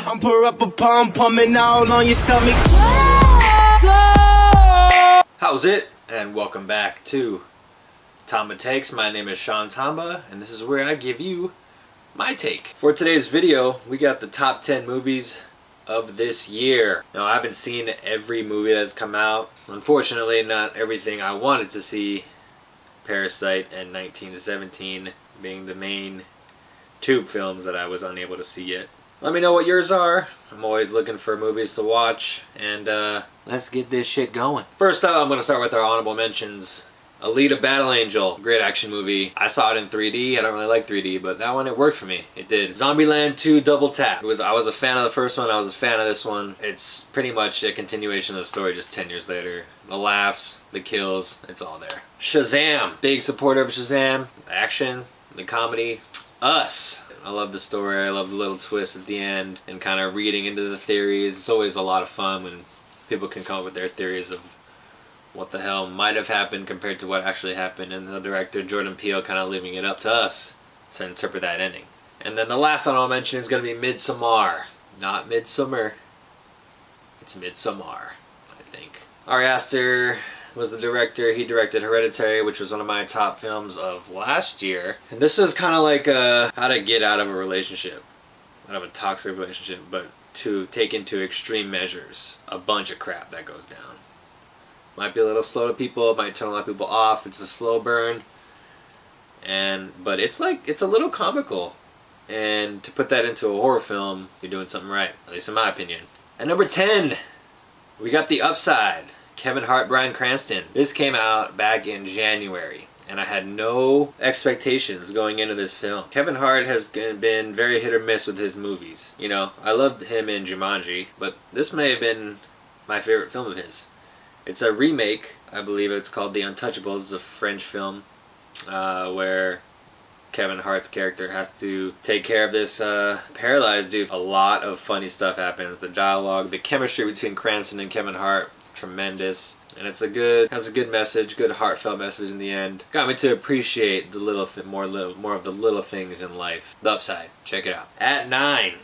I'm pour up a pump, pumping all on your stomach. How's it? And welcome back to Tamba Takes. My name is Sean Tamba, and this is where I give you my take. For today's video, we got the top 10 movies of this year. Now, I haven't seen every movie that's come out. Unfortunately, not everything I wanted to see. Parasite and 1917 being the main tube films that I was unable to see yet. Let me know what yours are. I'm always looking for movies to watch, and let's get this shit going. First up, I'm going to start with our honorable mentions. Alita Battle Angel, great action movie. I saw it in 3D. I don't really like 3D, but that one, it worked for me. It did. Zombieland 2 Double Tap. I was a fan of the first one. I was a fan of this one. It's pretty much a continuation of the story just 10 years later. The laughs, the kills, it's all there. Shazam, big supporter of Shazam. The action, the comedy. Us. I love the story. I love the little twist at the end and kind of reading into the theories. It's always a lot of fun when people can come up with their theories of what the hell might have happened compared to what actually happened, and the director Jordan Peele kind of leaving it up to us to interpret that ending. And then the last one I'll mention is going to be Midsommar. Not Midsummer. It's Midsommar, I think. Ari Aster was the director. He directed Hereditary, which was one of my top films of last year. And this was kind of like how to get out of a relationship, out of a toxic relationship, but to take into extreme measures a bunch of crap that goes down. Might be a little slow to people, might turn a lot of people off. It's a slow burn, but it's a little comical. And to put that into a horror film, you're doing something right, at least in my opinion. At number 10, we got The Upside. Kevin Hart, Bryan Cranston. This came out back in January, and I had no expectations going into this film. Kevin Hart has been very hit or miss with his movies. You know, I loved him in Jumanji, but this may have been my favorite film of his. It's a remake, I believe it's called The Untouchables. It's a French film where Kevin Hart's character has to take care of this paralyzed dude. A lot of funny stuff happens. The dialogue, the chemistry between Cranston and Kevin Hart, tremendous. And it's has a good message, good heartfelt message in the end. Got me to appreciate the more of the little things in life. The Upside, check it out. At 9,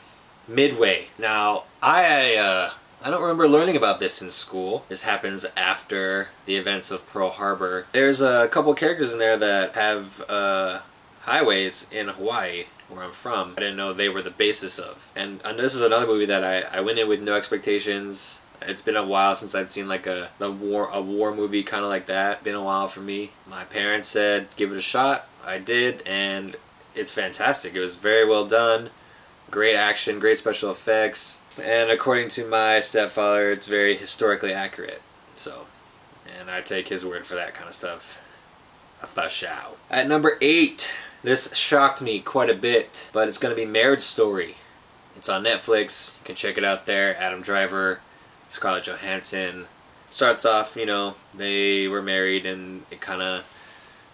Midway. Now, I don't remember learning about this in school. This happens after the events of Pearl Harbor. There's a couple characters in there that have highways in Hawaii, where I'm from. I didn't know they were the basis of. And this is another movie that I went in with no expectations. It's been a while since I'd seen like a war movie kind of like that. Been a while for me. My parents said give it a shot. I did, and it's fantastic. It was very well done. Great action, great special effects. And according to my stepfather, it's very historically accurate. So, and I take his word for that kind of stuff. For sure. At number 8, this shocked me quite a bit, but it's going to be Marriage Story. It's on Netflix. You can check it out there. Adam Driver, Scarlett Johansson. Starts off, you know, they were married, and it kind of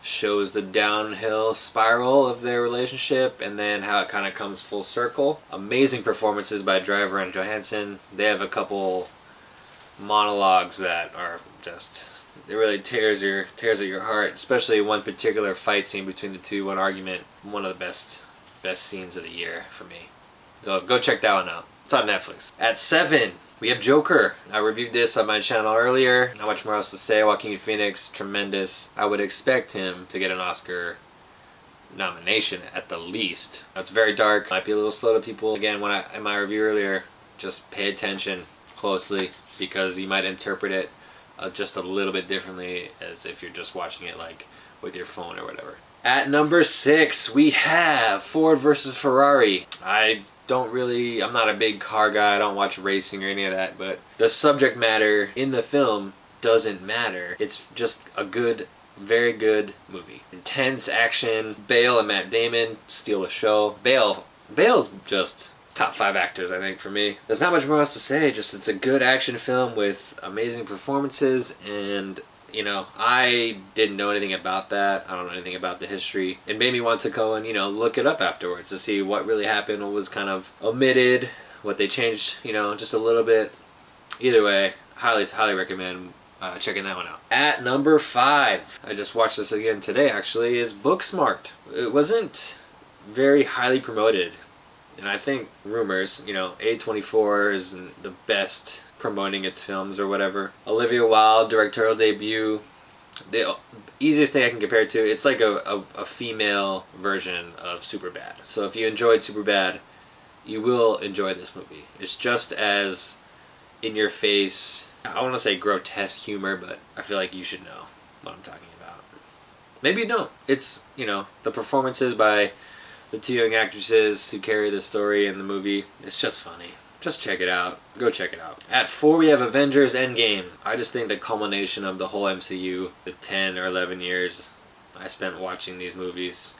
shows the downhill spiral of their relationship and then how it kind of comes full circle. Amazing performances by Driver and Johansson. They have a couple monologues that are just, it really tears at your heart, especially one particular fight scene between the two, one argument, one of the best scenes of the year for me. So go check that one out. It's on Netflix. At 7, we have Joker. I reviewed this on my channel earlier. Not much more else to say. Joaquin Phoenix, tremendous. I would expect him to get an Oscar nomination at the least. It's very dark. Might be a little slow to people. Again, in my review earlier, just pay attention closely because you might interpret it just a little bit differently as if you're just watching it like with your phone or whatever. At number 6, we have Ford versus Ferrari. I'm not a big car guy, I don't watch racing or any of that, but the subject matter in the film doesn't matter. It's just a good, very good movie. Intense action. Bale and Matt Damon steal the show. Bale's just top 5 actors, I think, for me. There's not much more else to say, just it's a good action film with amazing performances, and you know, I didn't know anything about that. I don't know anything about the history. It made me want to go and, you know, look it up afterwards to see what really happened, what was kind of omitted, what they changed, you know, just a little bit. Either way, highly recommend checking that one out. At number 5, I just watched this again today actually, is Booksmart. It wasn't very highly promoted And I think rumors, you know, A24 is the best promoting its films or whatever. Olivia Wilde, directorial debut. The easiest thing I can compare it to, it's like a female version of Superbad. So if you enjoyed Superbad, you will enjoy this movie. It's just as in your face, I want to say grotesque humor, but I feel like you should know what I'm talking about. Maybe you don't. It's, you know, the performances by the two young actresses who carry the story in the movie. It's just funny. Just check it out. Go check it out. At 4 we have Avengers Endgame. I just think the culmination of the whole MCU, the 10 or 11 years I spent watching these movies,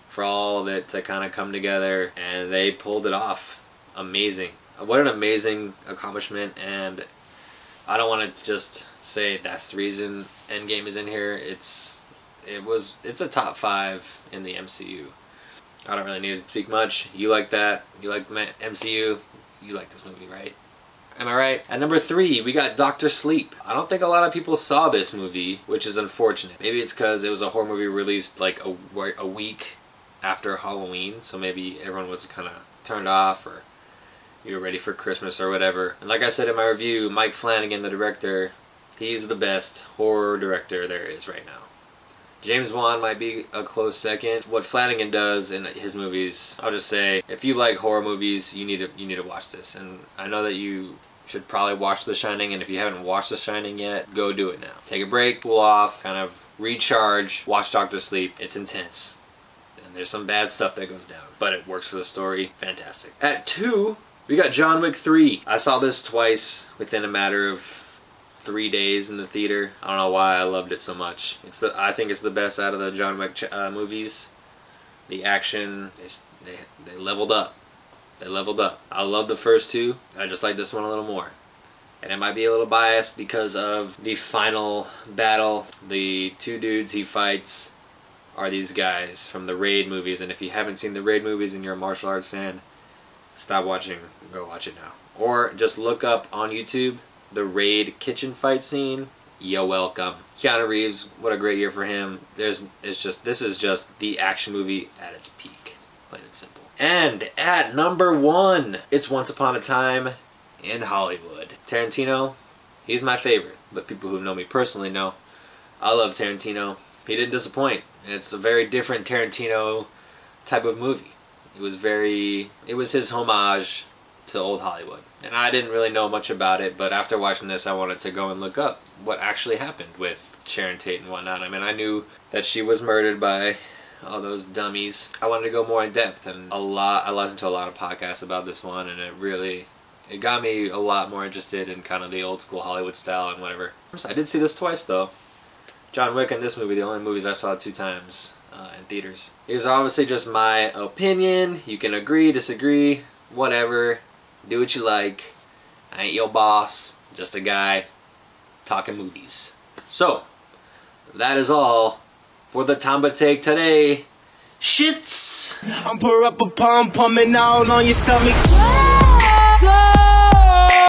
for all of it to kind of come together, and they pulled it off. Amazing. What an amazing accomplishment, and I don't want to just say that's the reason Endgame is in here. It's a top 5 in the MCU. I don't really need to speak much. You like that? You like the MCU? You like this movie, right? Am I right? At number 3, we got Dr. Sleep. I don't think a lot of people saw this movie, which is unfortunate. Maybe it's because it was a horror movie released like a week after Halloween, so maybe everyone was kind of turned off, or you were ready for Christmas or whatever. And like I said in my review, Mike Flanagan, the director, he's the best horror director there is right now. James Wan might be a close second. What Flanagan does in his movies, I'll just say, if you like horror movies, you need to watch this. And I know that you should probably watch The Shining, and if you haven't watched The Shining yet, go do it now. Take a break, cool off, kind of recharge, watch Dr. Sleep. It's intense. And there's some bad stuff that goes down, but it works for the story. Fantastic. At 2, we got John Wick 3. I saw this twice within a matter of 3 days in the theater. I don't know why I loved it so much. I think it's the best out of the John Wick movies. The action, they leveled up. They leveled up. I love the first 2. I just like this one a little more. And it might be a little biased because of the final battle. The 2 dudes he fights are these guys from the Raid movies. And if you haven't seen the Raid movies and you're a martial arts fan, stop watching. Go watch it now. Or just look up on YouTube the Raid kitchen fight scene. You're welcome. Keanu Reeves, what a great year for him. This is just the action movie at its peak. Plain and simple. And at number 1, it's Once Upon a Time in Hollywood. Tarantino, he's my favorite. But people who know me personally know I love Tarantino. He didn't disappoint. And it's a very different Tarantino type of movie. It was his homage to old Hollywood. And I didn't really know much about it, but after watching this I wanted to go and look up what actually happened with Sharon Tate and whatnot. I mean, I knew that she was murdered by all those dummies. I wanted to go more in depth, and I listened to a lot of podcasts about this one, and it got me a lot more interested in kind of the old school Hollywood style and whatever. I did see this twice though. John Wick and this movie, the only movies I saw 2 times in theaters. Here's obviously just my opinion. You can agree, disagree, whatever. Do what you like. I ain't your boss. Just a guy talking movies. So, that is all for the Tamba Take today. Shits! I'm pour up a pump, pumping all on your stomach.